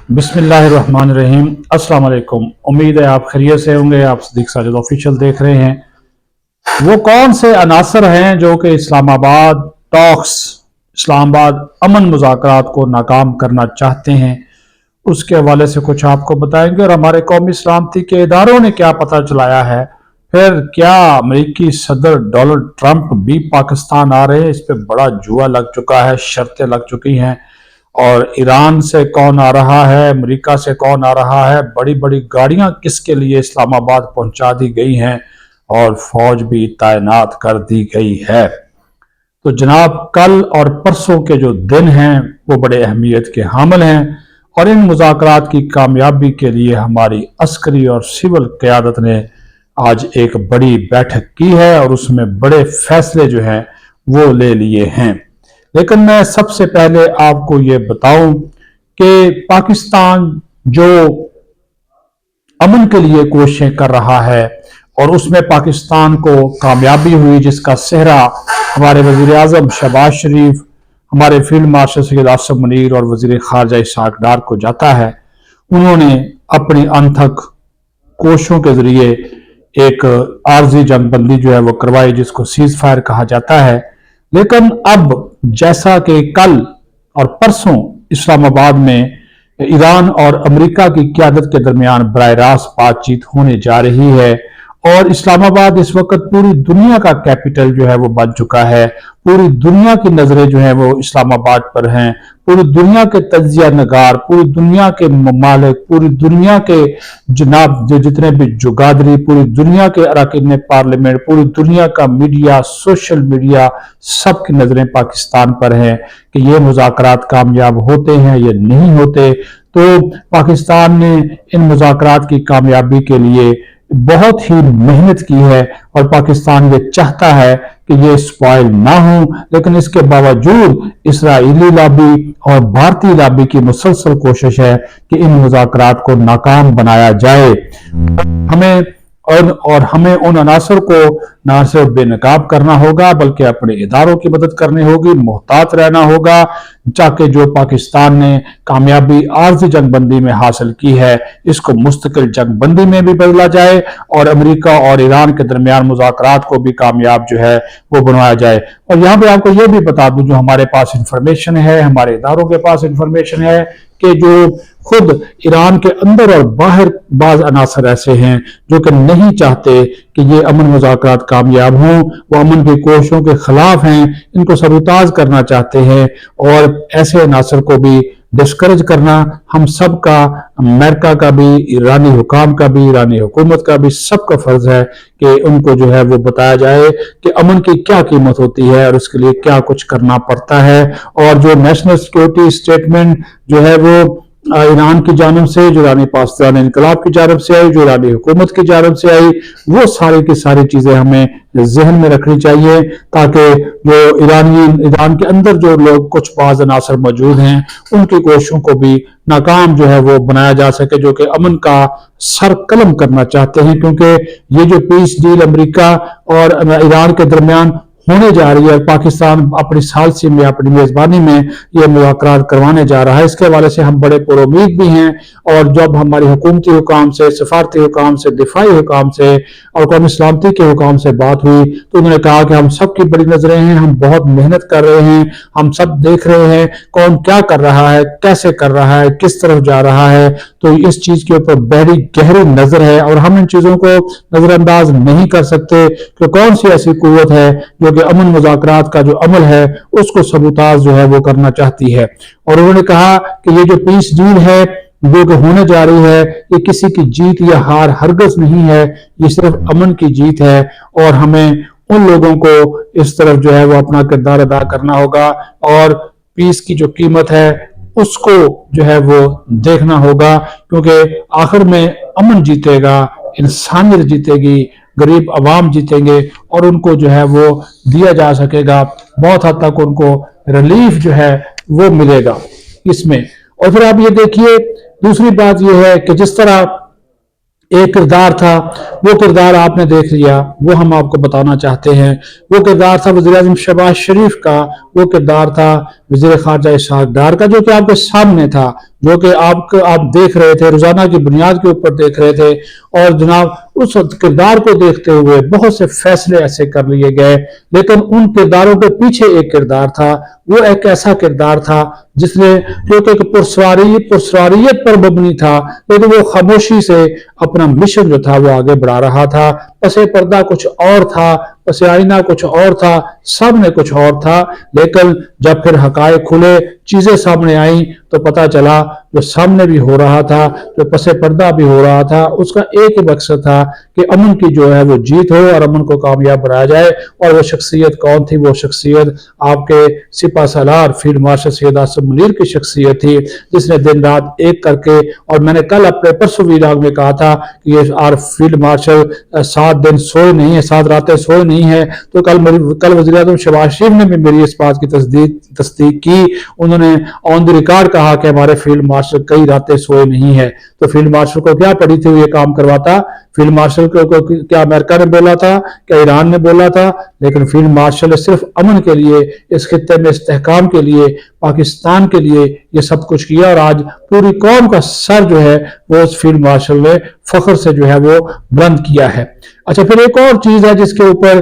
बिस्मिल्लाहिर्रहमानिर्रहीम। अस्सलाम वालेकुम। उम्मीद है आप खैरियत से होंगे। आप सदीक साजिद ऑफिशियल देख रहे हैं। वो कौन से अनासर हैं जो कि इस्लामाबाद अमन मुज़ाकरात को नाकाम करना चाहते हैं, उसके हवाले से कुछ आपको बताएंगे। और हमारे कौमी सलामती के इदारों ने क्या पता चलाया है, फिर क्या अमेरिकी सदर डोनाल्ड ट्रंप भी पाकिस्तान आ रहे हैं, इस पर बड़ा जुआ लग चुका है, शर्तें लग चुकी हैं। और ईरान से कौन आ रहा है, अमेरिका से कौन आ रहा है, बड़ी बड़ी गाड़ियां किसके लिए इस्लामाबाद पहुंचा दी गई हैं और फौज भी तैनात कर दी गई है। तो जनाब, कल और परसों के जो दिन हैं वो बड़े अहमियत के हामिल हैं और इन मुज़ाकरात की कामयाबी के लिए हमारी अस्करी और सिविल क़यादत ने आज एक बड़ी बैठक की है और उसमें बड़े फैसले जो हैं वो ले लिए हैं। लेकिन मैं सबसे पहले आपको ये बताऊं कि पाकिस्तान जो अमन के लिए कोशिशें कर रहा है और उसमें पाकिस्तान को कामयाबी हुई, जिसका सेहरा हमारे वज़ीर आज़म शहबाज शरीफ, हमारे फील्ड मार्शल सैयद आसिफ मुनीर और वज़ीर ख़ारजा इसहाक डार को जाता है। उन्होंने अपनी अनथक कोशिशों के जरिए एक आर्जी जंगबंदी जो है वो करवाई, जिसको सीज फायर कहा जाता है। लेकिन अब जैसा कि कल और परसों इस्लामाबाद में ईरान और अमेरिका की क़यादत के दरमियान बराह रास्त बातचीत होने जा रही है और इस्लामाबाद इस वक्त पूरी दुनिया का कैपिटल जो है वो बन चुका है। पूरी दुनिया की नजरें जो है वो इस्लामाबाद पर हैं। पूरी दुनिया के तज्जिया नगार, पूरी दुनिया के ममालिक, पूरी दुनिया के जनाब जो जितने भी जुगादरी, पूरी दुनिया के अरकान पार्लियामेंट, पूरी दुनिया का मीडिया, सोशल मीडिया, सबकी नजरें पाकिस्तान पर हैं कि ये मुज़ाकरात कामयाब होते हैं या नहीं होते। तो पाकिस्तान ने इन मुज़ाकरात की कामयाबी के लिए बहुत ही मेहनत की है और पाकिस्तान ये चाहता है कि ये स्पॉइल ना हो। लेकिन इसके बावजूद इस्राएली लॉबी और भारतीय लॉबी की मुसलसल कोशिश है कि इन मुज़ाकरात को नाकाम बनाया जाए। हमें उन अनासर को ना सिर्फ बेनकाब करना होगा बल्कि अपने इदारों की मदद करनी होगी, मोहतात रहना होगा, ताकि जो पाकिस्तान ने कामयाबी आर्जी जंगबंदी में हासिल की है इसको मुस्तकिल जंगबंदी में भी बदला जाए और अमेरिका और ईरान के दरमियान मुज़ाकरात को भी कामयाब जो है वो बनवाया जाए। और यहाँ पे आपको ये भी बता दूं, जो हमारे पास इंफॉर्मेशन है, हमारे इदारों के पास इंफॉर्मेशन है कि जो खुद ईरान के अंदर और बाहर बाज अनासर ऐसे हैं जो कि नहीं चाहते कि ये अमन मुज़ाकरात कामयाब हों, वो अमन की कोशिशों के खिलाफ हैं, इनको सबूताज करना चाहते हैं। और ऐसे अनासर को भी डिस्करेज करना हम सब का, अमेरिका का भी, ईरानी हुकाम का भी, ईरानी हुकूमत का भी, सबका फर्ज है कि उनको जो है वो बताया जाए कि अमन की क्या कीमत होती है और उसके लिए क्या कुछ करना पड़ता है। और जो नेशनल सिक्योरिटी स्टेटमेंट जो है वो ईरान की जानब से, जो ईरानी पाकिस्तान इनकलाब की जानब से आई, जो ईरानी हुकूमत की जानब से आई, वो सारी की सारी चीजें हमें जहन में रखनी चाहिए ताकि जो ईरान के अंदर जो लोग कुछ बाज़ अनासर मौजूद हैं उनकी कोशिशों को भी नाकाम जो है वो बनाया जा सके, जो कि अमन का सर कलम करना चाहते हैं। क्योंकि ये जो पीस डील अमेरिका और ईरान के दरमियान होने जा रही है, पाकिस्तान अपनी सालसी में, अपनी मेजबानी में ये मुज़ाकरात करवाने जा रहा है, इसके हवाले से हम बड़े पुरुमीद भी हैं। और जब हमारी हुकूमती हुकाम से, सफारती हुकाम से, दिफाई हुकाम से और कौमी सलामती के हुकाम से बात हुई तो उन्होंने कहा कि हम सब की बड़ी नजरें हैं, हम बहुत मेहनत कर रहे हैं, हम सब देख रहे हैं कौन क्या कर रहा है, कैसे कर रहा है, किस तरफ जा रहा है। तो इस चीज के ऊपर बड़ी गहरी नजर है और हम इन चीजों को नजरअंदाज नहीं कर सकते कि कौन सी ऐसी कुव्वत है जो कि अमन मुज़ाकरात का जो अमल है उसको सबूताज जो है वो करना चाहती है। और उन्होंने कहा कि ये जो पीस डील है जो कि होने जा रही है, ये किसी की जीत या हार हरगज नहीं है, ये सिर्फ अमन की जीत है। और हमें उन लोगों को इस तरफ जो है वो अपना किरदार अदा करना होगा और पीस की जो कीमत है उसको जो है वो देखना होगा, क्योंकि आखिर में अमन जीतेगा, इंसानियत जीतेगी, गरीब अवाम जीतेंगे और उनको जो है वो दिया जा सकेगा, बहुत हद तक उनको रिलीफ जो है वो मिलेगा इसमें। और फिर आप ये देखिए, दूसरी बात ये है कि जिस तरह एक किरदार था, वो किरदार आपने देख लिया, वो हम आपको बताना चाहते हैं। वो किरदार था वज़ीर आज़म शहबाज शरीफ का, वो किरदार था वज़ीर ख़ारजा इसहाक डार का, जो कि आपके सामने था, जो कि आप देख रहे थे, रोजाना की बुनियाद के ऊपर देख रहे थे, और जनाब उस किरदार को देखते हुए बहुत से फैसले ऐसे कर लिए गए, लेकिन उन किरदारों के पीछे एक किरदार था। वो एक ऐसा किरदार था जिसने, जो कि पुरस्वारियत पर मबनी था, लेकिन वो खामोशी से अपना मिशन जो था वो आगे बढ़ा रहा था। पसे पर्दा कुछ और था, पसे आईना कुछ और था, सामने कुछ और था, लेकिन जब फिर हकायक खुले, चीजें सामने आई, तो पता चला जो सामने भी हो रहा था, जो पसे पर्दा भी हो रहा था, उसका एक ही मकसद था कि अमन की जो है वो जीत हो और अमन को कामयाब बनाया जाए। और वो शख्सियत कौन थी? वो शख्सियत आपके सिपा सालार फील्ड मार्शल सैयद आसिम मुनीर की शख्सियत थी, जिसने दिन रात एक करके, और मैंने कल अपने परसों वीलाग में कहा था कि ये आर फील्ड मार्शल 7 दिन सोए नहीं है, 7 रातें सोए नहीं है, तो कल वज़ीर आज़म शहबाज शरीफ ने भी मेरी इस बात की तस्दीक की। उन्होंने ऑन द रिकॉर्ड कहा कि हमारे फील्ड मार्शल कई रातें सोए नहीं है। तो फील्ड मार्शल को क्या पड़ी थी ये काम करवाता? फील्ड मार्शल को क्या अमेरिका ने बोला था, क्या ईरान ने बोला था? लेकिन फील्ड मार्शल ने सिर्फ अमन के लिए, इस खित्ते में इस्तेहकाम के लिए, पाकिस्तान के लिए ये सब कुछ किया, और आज पूरी कौम का सर जो है वो उस फील्ड मार्शल ने फख्र से जो है वो बुलंद किया है। अच्छा, फिर एक और चीज है जिसके ऊपर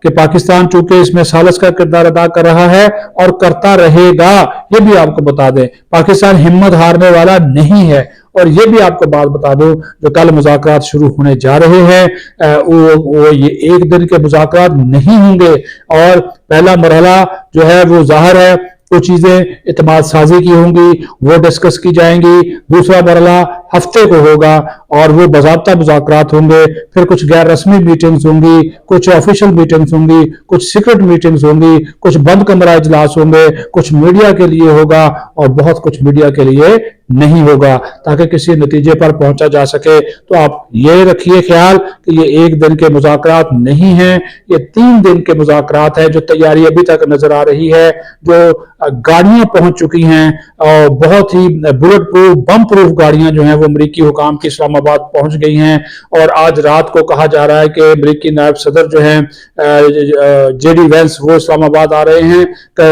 कि पाकिस्तान चूंकि इसमें सालस का किरदार अदा कर रहा है और करता रहेगा, ये भी आपको बता दें, पाकिस्तान हिम्मत हारने वाला नहीं है। और ये भी आपको बात बता दूं, जो कल मुज़ाकरात शुरू होने जा रहे हैं वो ये एक दिन के मुज़ाकरात नहीं होंगे, और पहला मरहला जो है वो जाहिर है कुछ चीजें इत्मीनान साजी की होंगी, वो डिस्कस की जाएंगी। दूसरा मरहला हफ्ते को होगा और वो बाज़ाब्ता मुज़ाकरात होंगे। फिर कुछ गैर रस्मी मीटिंग्स होंगी, कुछ ऑफिशियल मीटिंग्स होंगी, कुछ सीक्रेट मीटिंग्स होंगी, कुछ बंद कमरा इजलास होंगे, कुछ मीडिया के लिए होगा और बहुत कुछ मीडिया के लिए नहीं होगा, ताकि किसी नतीजे पर पहुंचा जा सके। तो आप ये रखिए ख्याल कि ये एक दिन के मुज़ाकरात नहीं है, ये 3 दिन के मुज़ाकरात है। जो तैयारी अभी तक नजर आ रही है, जो गाड़ियां पहुंच चुकी हैं और बहुत ही बुलेट प्रूफ, बम प्रूफ गाड़ियां जो हैं वो अमरीकी हुकाम की इस्लामाबाद पहुंच गई हैं। और आज रात को कहा जा रहा है कि अमरीकी नायब सदर जो हैं जेडी वेंस वो इस्लामाबाद आ रहे हैं,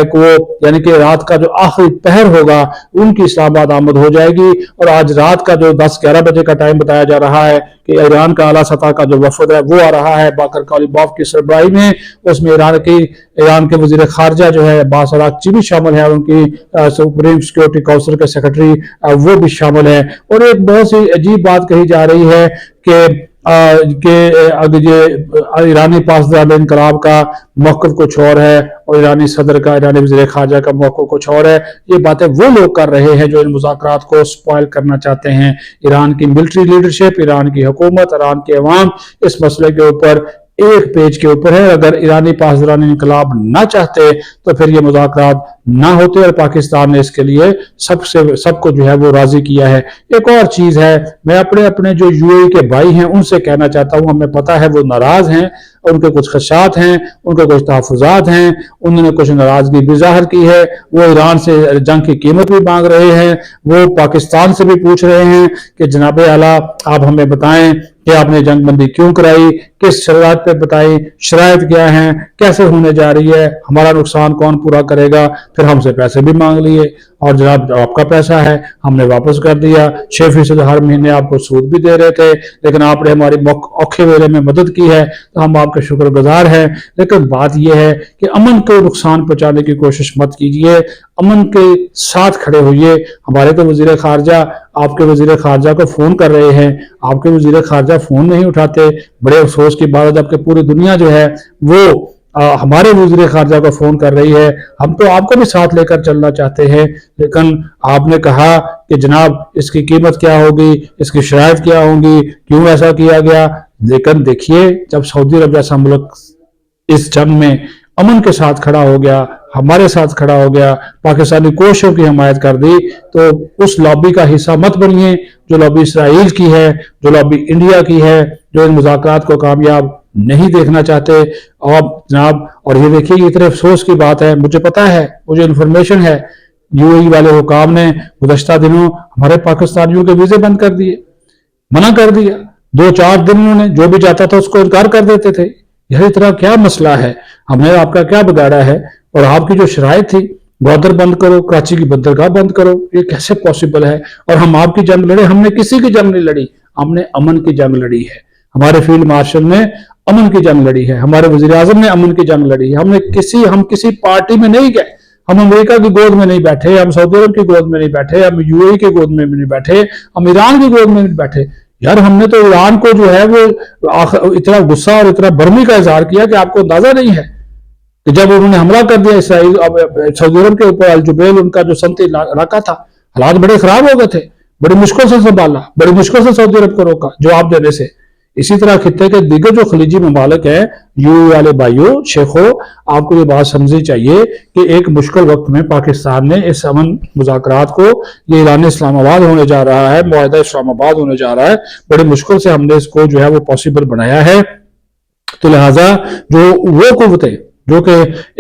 वो यानी कि रात का जो आखिरी पहर होगा उनकी इस्लामाबाद आमद हो जाएगी। और आज रात का जो 10-11 बजे का टाइम बताया जा रहा है कि ईरान का आला सतह का जो वफद है वो आ रहा है बाकर कालिबाफ की सरबराही में। उसमें ईरान के वजीर खारजा जो है अब्बास अरागची भी शामिल है, उनकी सुप्रीम सिक्योरिटी काउंसिल के सेक्रेटरी वो भी शामिल है। और एक बहुत सी अजीब बात कही जा रही है कि अगर ये ईरानी पासदार इनकलाब का मौक़िफ़ कुछ और है और ईरानी सदर का, ईरानी वज़ीर ख़ारजा का मौक़िफ़ कुछ और है। ये बातें वो लोग कर रहे हैं जो इन मुज़ाकरात को स्पॉइल करना चाहते हैं। ईरान की मिलिट्री लीडरशिप, ईरान की हुकूमत, ईरान के अवाम इस मसले के ऊपर एक पेज के ऊपर है। अगर ईरानी पासदारान इनकलाब ना चाहते तो फिर ये मुज़ाकरात ना होते, और पाकिस्तान ने इसके लिए सबको जो है वो राजी किया है। एक और चीज है, मैं अपने जो यूएई के भाई हैं उनसे कहना चाहता हूं, हमें पता है वो नाराज हैं, उनके कुछ खदशात हैं, उनके कुछ तहफ़्फ़ुज़ात हैं, उन्होंने कुछ नाराजगी भी जाहिर की है। वो ईरान से जंग की कीमत भी मांग रहे हैं, वो पाकिस्तान से भी पूछ रहे हैं कि जनाब आला आप हमें बताएं कि आपने जंगबंदी क्यों कराई, किस शराइत पे बताई, शराइत क्या हैं, कैसे होने जा रही है, हमारा नुकसान कौन पूरा करेगा। फिर हमसे पैसे भी मांग लिए और जनाब आपका पैसा है हमने वापस कर दिया। 6% हर महीने आपको सूद भी दे रहे थे, लेकिन आपने हमारी औखे वेले में मदद की है तो हम आपके शुक्रगुजार हैं। लेकिन बात यह है कि अमन को नुकसान पहुंचाने की कोशिश मत कीजिए, अमन के साथ खड़े होइए। हमारे तो वजीर खारजा आपके वजीर खारजा को फोन कर रहे हैं, आपके वजीर खारजा फोन नहीं उठाते। बड़े अफसोस की बात है जबकि पूरी दुनिया जो है वो हमारे वज़ीर खारजा को फोन कर रही है। हम तो आपको भी साथ लेकर चलना चाहते हैं, लेकिन आपने कहा कि जनाब इसकी कीमत क्या होगी, इसकी शराइत क्या होंगी, क्यों ऐसा किया गया। लेकिन देखिए, जब सऊदी अरब जैसा मुल्क इस जंग में अमन के साथ खड़ा हो गया, हमारे साथ खड़ा हो गया, पाकिस्तानी कोशिशों की हमायत कर दी, तो उस लॉबी का हिस्सा मत बनिए जो लॉबी इसराइल की है, जो लॉबी इंडिया की है, जो इन मुज़ाकरात को कामयाब नहीं देखना चाहते। और जनाब, और ये देखिए, ये इतने अफसोस की बात है, मुझे पता है, मुझे इन्फॉर्मेशन है, यूएई वाले हुकाम ने गुज़श्ता दिनों हमारे पाकिस्तानियों के वीजे बंद कर दिए, मना कर दिया। 2-4 दिन उन्होंने जो भी चाहता था उसको इनकार कर देते थे। यह इतना क्या मसला है, हमने आपका क्या बिगाड़ा है। और आपकी जो शराइत थी ग्वादर बंद करो, कराची की बंदरगाह बंद करो, ये कैसे पॉसिबल है? और हम आपकी जंग लड़े? हमने किसी की जंग नहीं लड़ी, हमने अमन की जंग लड़ी है। हमारे फील्ड मार्शल ने अमन की जंग लड़ी है, हमारे वजीर आजम ने अमन की जंग लड़ी है। हम किसी पार्टी में नहीं गए, हम अमेरिका की गोद में नहीं बैठे, हम सऊदी अरब की गोद में नहीं बैठे, हम यूएई की गोद में नहीं बैठे, हम ईरान की गोद में नहीं बैठे। यार हमने तो ईरान को जो है वो इतना गुस्सा और इतना बर्मी का इजहार किया कि आपको अंदाजा नहीं है कि जब उन्होंने हमला कर दिया इसराइल सऊदी अरब के ऊपर, अल जुबैल उनका जो सनती इलाका था, हालात बड़े खराब हो गए थे, बड़ी मुश्किल से संभाला, बड़ी मुश्किल से सऊदी अरब को रोका जवाब देने से। इसी तरह खित्ते के दिग्गज जो खलीजी ममालिक हैं, यूएई वाले भाइयों, शेखों, आपको ये बात समझनी चाहिए कि एक मुश्किल वक्त में पाकिस्तान ने इस अमन मुज़ाकरात को, ये ऐलान इस्लामाबाद होने जा रहा है, मुआहदा इस्लामाबाद होने जा रहा है, बड़ी मुश्किल से हमने इसको जो है वो पॉसिबल बनाया है। तो लिहाजा जो वो कुव्वतें जो कि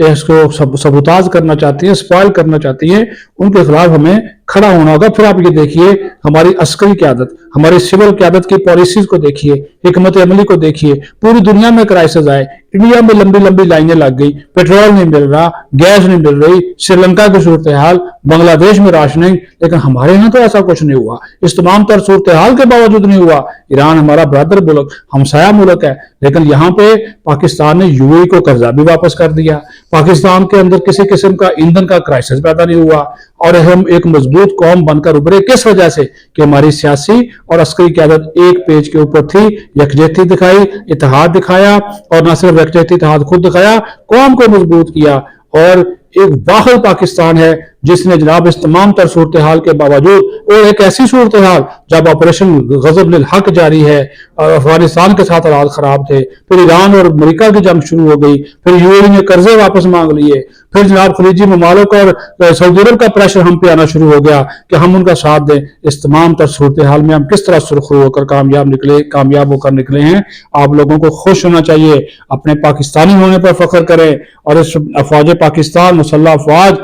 इसको सबूताज करना चाहती हैं, स्पॉइल करना चाहती हैं, उनके खिलाफ हमें खड़ा होना होगा। फिर आप ये देखिए हमारी अस्करी क़यादत, हमारी सिविल क़यादत की पॉलिसीज को देखिए, हिकमत अमली को देखिए। पूरी दुनिया में क्राइसिस आए, इंडिया में लंबी लंबी लाइनें लग गई, पेट्रोल नहीं मिल रहा, गैस नहीं मिल रही, श्रीलंका की सूरत हाल, बांग्लादेश में राशनिंग, लेकिन हमारे यहाँ तो ऐसा कुछ नहीं हुआ। इस तमाम तर सूरत हाल के बावजूद नहीं हुआ। ईरान हमारा ब्रदर मुल्क, हमसाया मुल्क है, लेकिन यहाँ पे पाकिस्तान ने यूएई को कर्जा भी वापस कर दिया। पाकिस्तान के अंदर किसी किस्म का ईंधन का क्राइसिस पैदा नहीं हुआ, और हम एक मजबूत कौम बनकर उभरे। किस वजह से? कि हमारी सियासी और अस्करी क़यादत एक पेज के ऊपर थी, यकजहती दिखाई, इत्तेहाद दिखाया, और न सिर्फ यकजहती इत्तेहाद खुद दिखाया, कौम को मजबूत किया। और एक वाहिद पाकिस्तान है जिसने जनाब इस तमाम तर सूरत हाल के बावजूद, और एक ऐसी सूरत हाल जब ऑपरेशन गजब लिल हक जारी है और अफगानिस्तान के साथ हालात खराब थे, फिर ईरान और अमेरिका की जंग शुरू हो गई, फिर यूएई ने कर्जे वापस मांग लिए, फिर जनाब खलीजी ममालिक और सऊदी अरब का प्रेशर हम पे आना शुरू हो गया कि हम उनका साथ दें। इस तमाम तर सूरत हाल में हम किस तरह सुरखरू होकर कामयाब होकर निकले हैं। आप लोगों को खुश होना चाहिए, अपने पाकिस्तानी होने पर फख्र करें, और इस अफवाज पाकिस्तान मुसल्लह अफवाज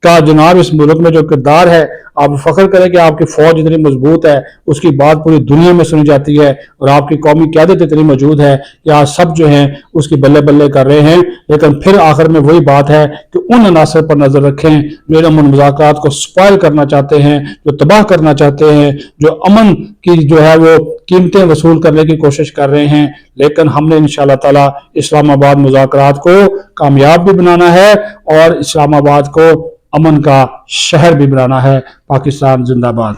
का जनाब इस मुल्क में जो किरदार है, आप फख्र करें कि आपकी फौज इतनी मजबूत है, उसकी बात पूरी दुनिया में सुनी जाती है, और आपकी कौमी क़यादत इतनी मौजूद है कि आज सब जो हैं उसकी बल्ले बल्ले कर रहे हैं। लेकिन फिर आखिर में वही बात है कि उन अनासर पर नजर रखें जो अमन मुज़ाकरात को स्पॉइल करना चाहते हैं, जो तबाह करना चाहते हैं, जो अमन की जो है वो कीमतें वसूल करने की कोशिश कर रहे हैं। लेकिन हमने इंशाअल्लाह ताला इस्लामाबाद मुज़ाकरात को कामयाब भी बनाना है, और इस्लामाबाद को अमन का शहर भी बनाना है। पाकिस्तान जिंदाबाद।